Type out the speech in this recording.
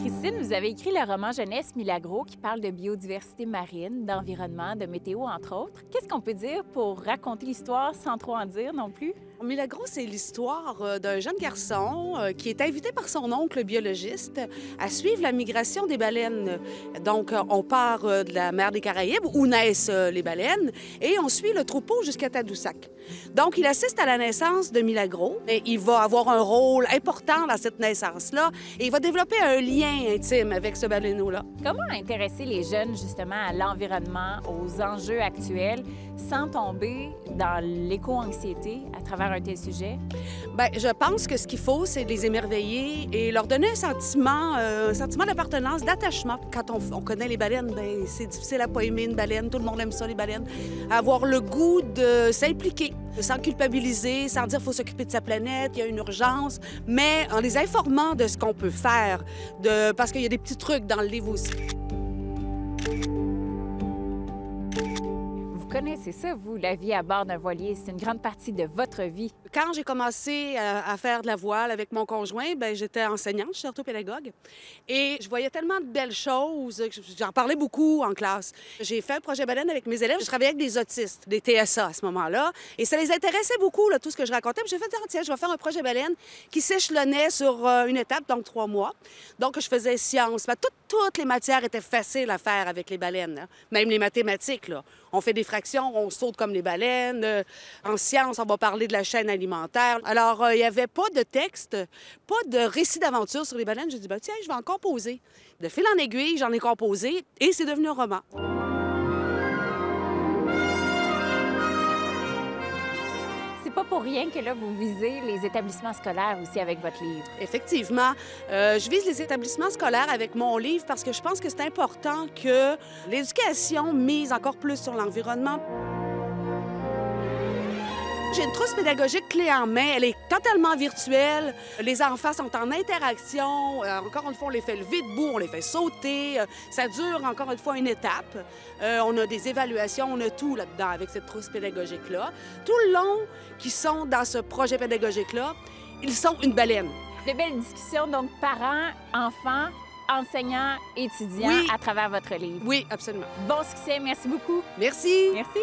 Christine, vous avez écrit le roman jeunesse Milagro qui parle de biodiversité marine, d'environnement, de météo, entre autres. Qu'est-ce qu'on peut dire pour raconter l'histoire sans trop en dire non plus? Milagro, c'est l'histoire d'un jeune garçon qui est invité par son oncle biologiste à suivre la migration des baleines. Donc, on part de la mer des Caraïbes où naissent les baleines et on suit le troupeau jusqu'à Tadoussac. Donc, il assiste à la naissance de Milagro et il va avoir un rôle important dans cette naissance-là et il va développer un lien intime avec ce baleineau-là. Comment intéresser les jeunes justement à l'environnement, aux enjeux actuels, sans tomber dans l'éco-anxiété à travers un tel sujet? Bien, je pense que ce qu'il faut, c'est de les émerveiller et leur donner un sentiment d'appartenance, d'attachement. Quand on connaît les baleines, bien, c'est difficile à pas aimer une baleine. Tout le monde aime ça, les baleines. Avoir le goût de s'impliquer, sans culpabiliser, sans dire qu'il faut s'occuper de sa planète, il y a une urgence, mais en les informant de ce qu'on peut faire, parce qu'il y a des petits trucs dans le livre aussi. Vous connaissez ça, vous, la vie à bord d'un voilier? C'est une grande partie de votre vie. Quand j'ai commencé à faire de la voile avec mon conjoint, bien, j'étais enseignante, je suis orthopédagogue. Et je voyais tellement de belles choses, j'en parlais beaucoup en classe. J'ai fait un projet baleine avec mes élèves. Je travaillais avec des autistes, des TSA à ce moment-là. Et ça les intéressait beaucoup, là, tout ce que je racontais. Puis j'ai fait, tiens, je vais faire un projet baleine qui s'échelonnait sur une étape, donc 3 mois. Donc, je faisais sciences. Mais toutes les matières étaient faciles à faire avec les baleines, hein. Même les mathématiques, là. On fait des fractions, on saute comme les baleines. En sciences, on va parler de la chaîne alimentaire. Alors, il n'y avait pas de texte, pas de récit d'aventure sur les baleines. J'ai dit, ben, tiens, je vais en composer. De fil en aiguille, j'en ai composé et c'est devenu un roman. C'est pas pour rien que là, vous visez les établissements scolaires aussi avec votre livre. Effectivement. Je vise les établissements scolaires avec mon livre parce que je pense que c'est important que l'éducation mise encore plus sur l'environnement. J'ai une trousse pédagogique clé en main. Elle est totalement virtuelle. Les enfants sont en interaction. Encore une fois, on les fait lever debout, on les fait sauter. Ça dure encore une fois une étape. On a des évaluations, on a tout là-dedans avec cette trousse pédagogique-là. Tout le long qu'ils sont dans ce projet pédagogique-là, ils sont une baleine. De belles discussions, donc parents, enfants, enseignants, étudiants Oui. à travers votre livre. Oui, absolument. Bon succès, merci beaucoup. Merci. Merci.